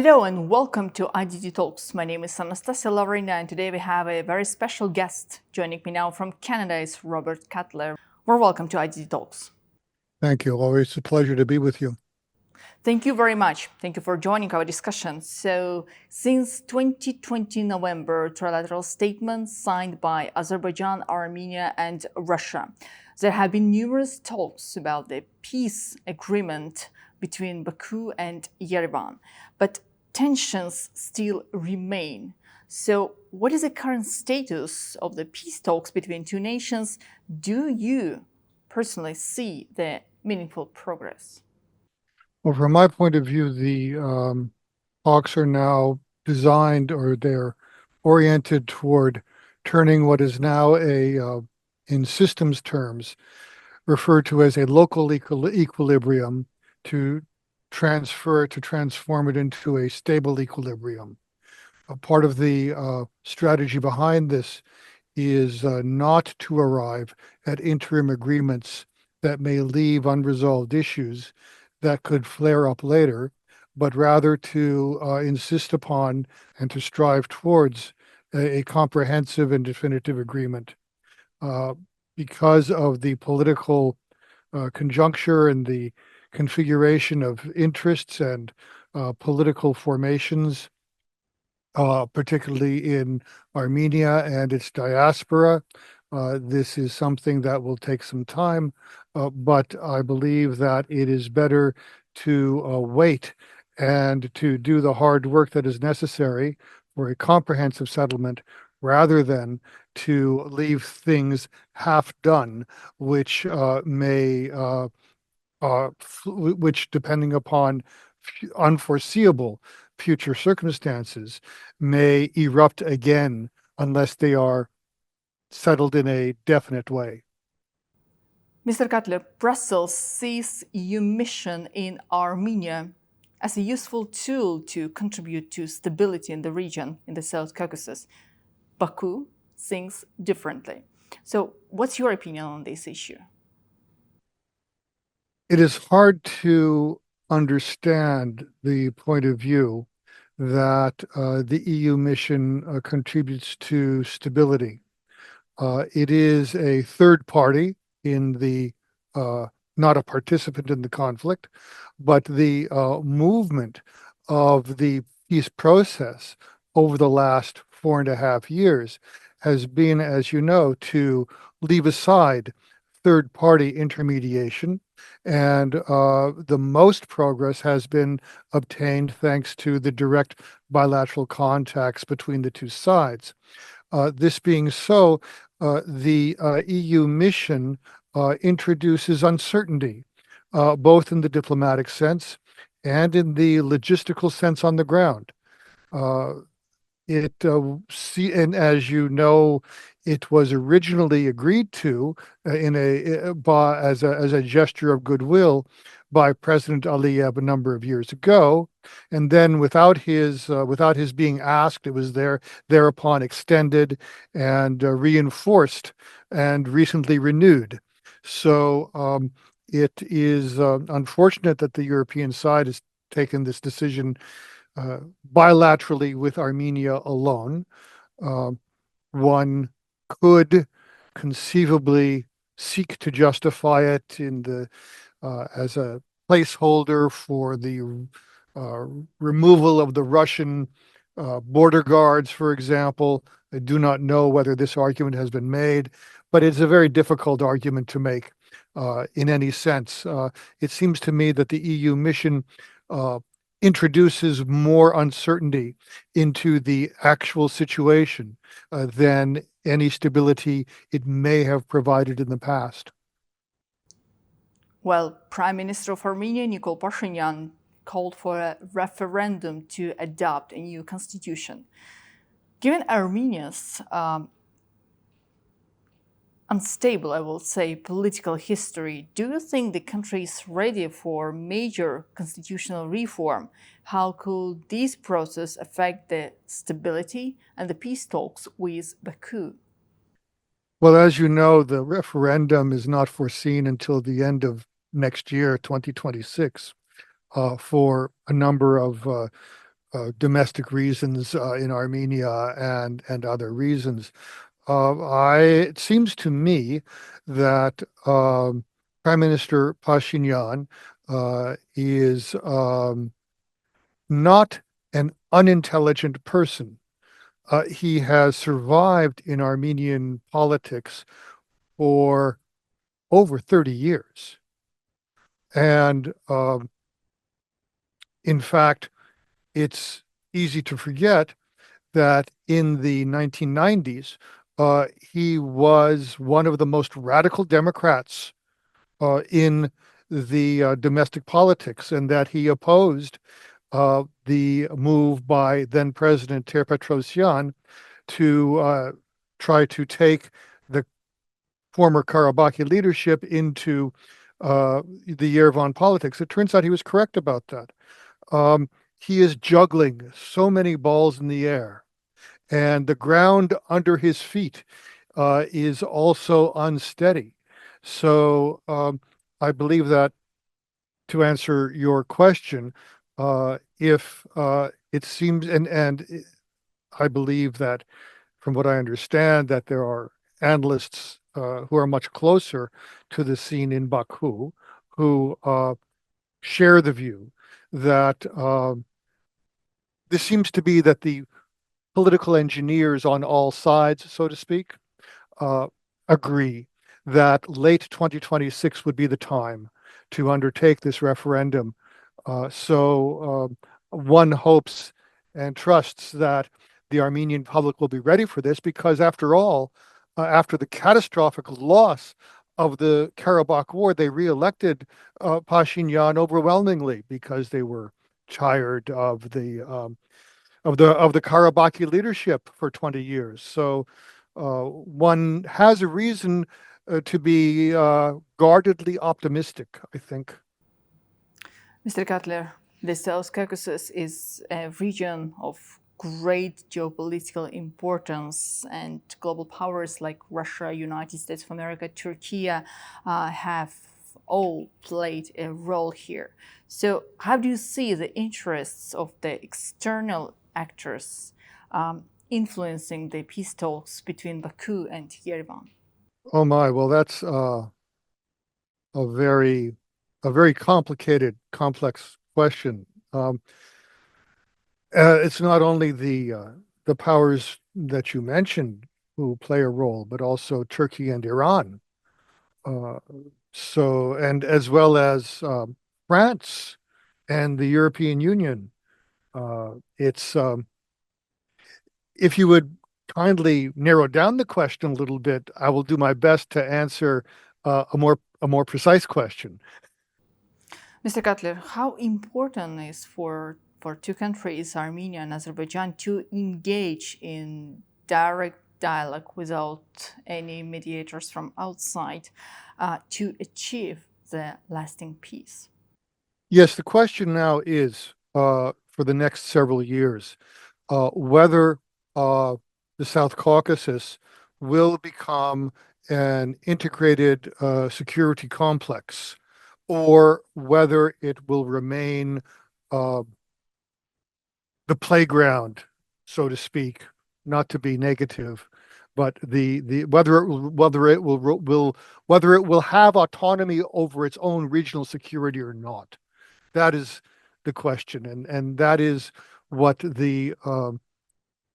Hello and welcome to IDT Talks. My name is Anastasia Lavrina and today we have a very special guest. Joining me now from Canada is Robert Cutler. Welcome to IDT Talks. Thank you. Always a pleasure to be with you. Thank you very much. Thank you for joining our discussion. So, since 2020 November, trilateral statements signed by Azerbaijan, Armenia and Russia, there have been numerous talks about the peace agreement between Baku and Yerevan, but tensions still remain. So, what is the current status of the peace talks between two nations? Do you personally see the meaningful progress? Well, from my point of view, the talks are now designed, or they're oriented toward turning what is now in systems terms, referred to as a local equilibrium to transform it into a stable equilibrium. A part of the strategy behind this is not to arrive at interim agreements that may leave unresolved issues that could flare up later, but rather to insist upon and to strive towards a comprehensive and definitive agreement. Because of the political conjuncture and the configuration of interests and political formations, particularly in Armenia and its diaspora. This is something that will take some time, but I believe that it is better to wait and to do the hard work that is necessary for a comprehensive settlement rather than to leave things half done, which which, depending upon unforeseeable future circumstances, may erupt again unless they are settled in a definite way. Mr. Cutler, Brussels sees EU mission in Armenia as a useful tool to contribute to stability in the region, in the South Caucasus. Baku thinks differently. So what's your opinion on this issue? It is hard to understand the point of view that the EU mission contributes to stability. It is a third party in the, not a participant in the conflict, but the movement of the peace process over the last 4.5 years has been, as you know, to leave aside third-party intermediation, and the most progress has been obtained thanks to the direct bilateral contacts between the two sides. This being so, the EU mission introduces uncertainty, both in the diplomatic sense and in the logistical sense on the ground. And as you know, it was originally agreed to as a gesture of goodwill by President Aliyev a number of years ago, and then without his being asked, it was thereupon extended and reinforced and recently renewed. So it is unfortunate that the European side has taken this decision bilaterally with Armenia alone. One could conceivably seek to justify it as a placeholder for the removal of the Russian border guards, for example. I do not know whether this argument has been made, but it's a very difficult argument to make in any sense. It seems to me that the EU mission introduces more uncertainty into the actual situation than any stability it may have provided in the past. Well, Prime Minister of Armenia, Nikol Pashinyan, called for a referendum to adopt a new constitution. Given Armenia's unstable, I will say, political history, do you think the country is ready for major constitutional reform? How could this process affect the stability and the peace talks with Baku? Well, as you know, the referendum is not foreseen until the end of next year, 2026, for a number of domestic reasons in Armenia and other reasons. It seems to me that Prime Minister Pashinyan is not an unintelligent person. He has survived in Armenian politics for over 30 years. And in fact, it's easy to forget that in the 1990s, he was one of the most radical Democrats in the domestic politics, and that he opposed the move by then President Petrosyan to try to take the former Karabakh leadership into the Yerevan politics. It turns out he was correct about that. He is juggling so many balls in the air, and the ground under his feet is also unsteady. So I believe that, to answer your question, if it seems, and I believe that, from what I understand, that there are analysts who are much closer to the scene in Baku who share the view that this seems to be that the political engineers on all sides, so to speak, uh, agree that late 2026 would be the time to undertake this referendum. So one hopes and trusts that the Armenian public will be ready for this, because after all, after the catastrophic loss of the Karabakh War, they re-elected Pashinyan overwhelmingly because they were tired of the Karabakh leadership for 20 years. So one has a reason to be guardedly optimistic, I think. Mr. Cutler, the South Caucasus is a region of great geopolitical importance, and global powers like Russia, United States of America, Turkey have all played a role here. So how do you see the interests of the external actors influencing the peace talks between Baku and Yerevan? Oh my, well, that's a very complicated, complex question. It's not only the powers that you mentioned who play a role, but also Turkey and Iran. Uh, so, and as well as France and the European Union. It's If you would kindly narrow down the question a little bit, I will do my best to answer a more precise question. Mr. Cutler, how important is for two countries, Armenia and Azerbaijan, to engage in direct dialogue without any mediators from outside to achieve the lasting peace? Yes, the question now is for the next several years whether the South Caucasus will become an integrated security complex, or whether it will remain uh, the playground, so to speak, not to be negative, but the whether it will have autonomy over its own regional security or not. That is the question, and that is what the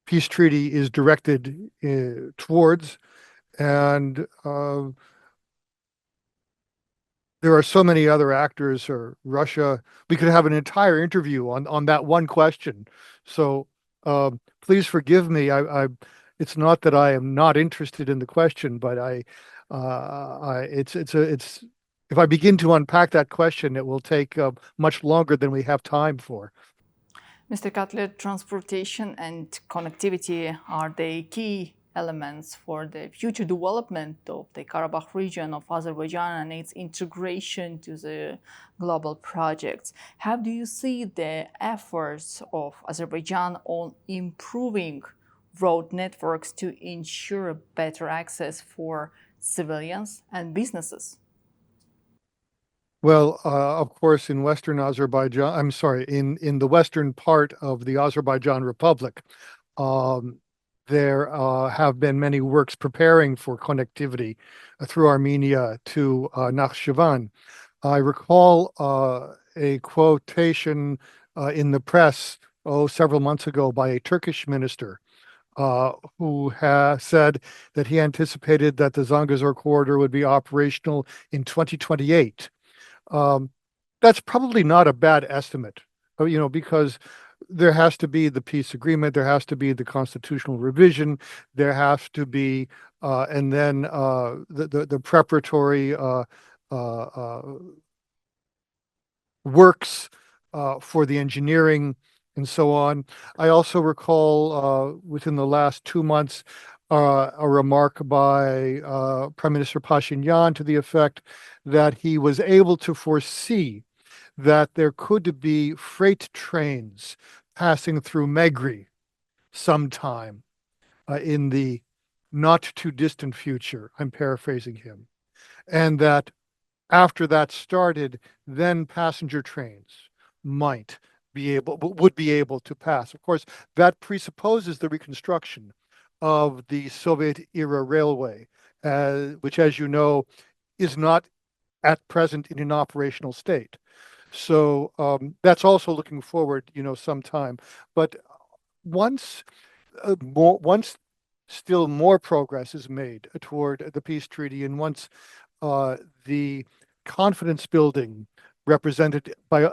peace treaty is directed towards. And there are so many other actors, or Russia. We could have an entire interview on that one question. So please forgive me. It's not that I am not interested in the question, but it's if I begin to unpack that question, it will take much longer than we have time for. Mr. Cutler, transportation and connectivity are the key elements for the future development of the Karabakh region of Azerbaijan and its integration to the global projects. How do you see the efforts of Azerbaijan on improving road networks to ensure better access for civilians and businesses? Well, of course, in Western Azerbaijan, I'm sorry, in the western part of the Azerbaijan Republic, um, there have been many works preparing for connectivity through Armenia to Nakhchivan. I recall a quotation in the press, several months ago by a Turkish minister who said that he anticipated that the Zangezur corridor would be operational in 2028. Um, that's probably not a bad estimate, because there has to be the peace agreement, there has to be the constitutional revision, there has to be, and then the preparatory uh, works for the engineering and so on. I also recall within the last 2 months a remark by Prime Minister Pashinyan to the effect that he was able to foresee that there could be freight trains passing through Megri sometime in the not too distant future. I'm paraphrasing him. And that after that started, then passenger trains might would be able to pass. Of course, that presupposes the reconstruction of the Soviet era railway, which, as you know, is not at present in an operational state. So that's also looking forward, sometime. But once once still more progress is made toward the peace treaty, and once the confidence building represented by,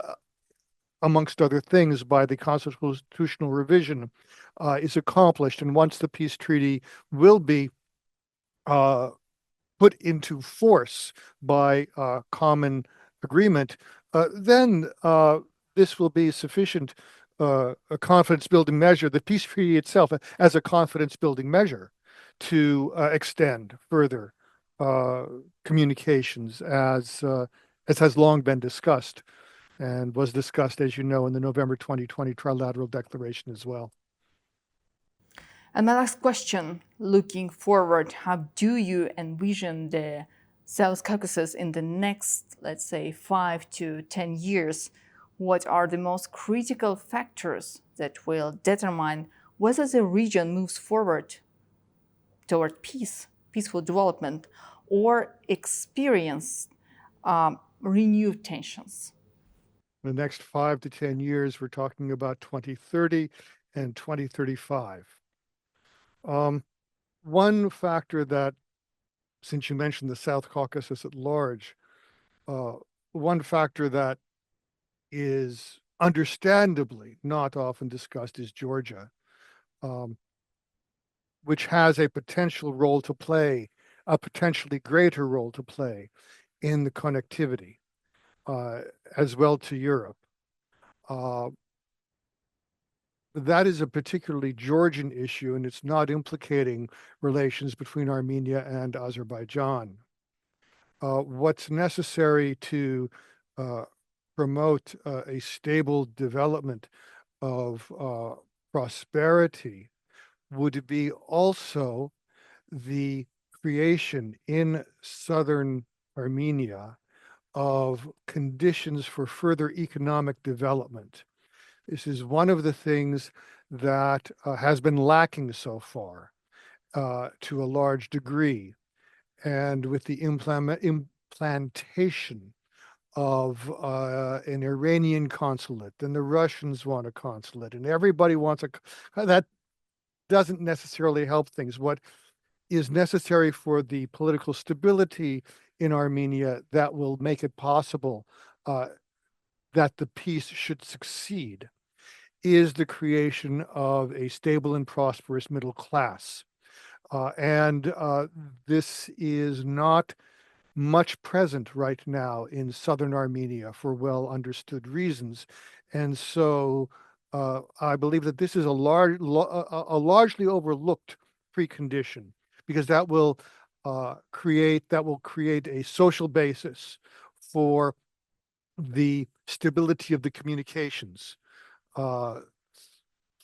amongst other things, by the constitutional revision is accomplished, and once the peace treaty will be uh, put into force by common agreement, then this will be sufficient a confidence building measure, the peace treaty itself as a confidence building measure to extend further uh, communications as has long been discussed and was discussed, as you know, in the November 2020 Trilateral Declaration as well. And my last question, looking forward, how do you envision the South Caucasus in the next, let's say, 5 to 10 years? What are the most critical factors that will determine whether the region moves forward toward peace, peaceful development, or experience renewed tensions? The next 5 to 10 years, we're talking about 2030 and 2035. One factor that, since you mentioned the South Caucasus at large, uh, one factor that is understandably not often discussed is Georgia, um, which has a potential role to play, a potentially greater role to play in the connectivity uh, as well to Europe. Uh, that is a particularly Georgian issue, and it's not implicating relations between Armenia and Azerbaijan. What's necessary to uh, promote a stable development of prosperity would be also the creation in southern Armenia of conditions for further economic development. This is one of the things that has been lacking so far to a large degree. And with the implantation of an Iranian consulate, and the Russians want a consulate, and everybody wants that doesn't necessarily help things. What is necessary for the political stability in Armenia that will make it possible that the peace should succeed is the creation of a stable and prosperous middle class. And this is not much present right now in southern Armenia for well understood reasons. And so I believe that this is a largely overlooked precondition, because that will create a social basis for the stability of the communications uh,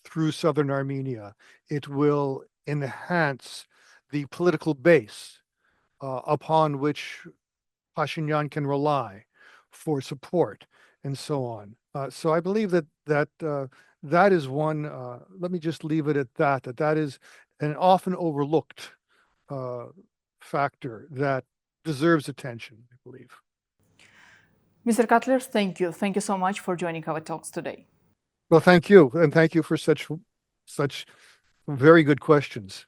through southern Armenia. It will enhance the political base upon which Pashinyan can rely for support and so on. So I believe that is one, let me just leave it at that is an often overlooked factor that deserves attention, I believe. Mr. Cutler, thank you. Thank you so much for joining our talks today. Well, thank you. And thank you for such very good questions.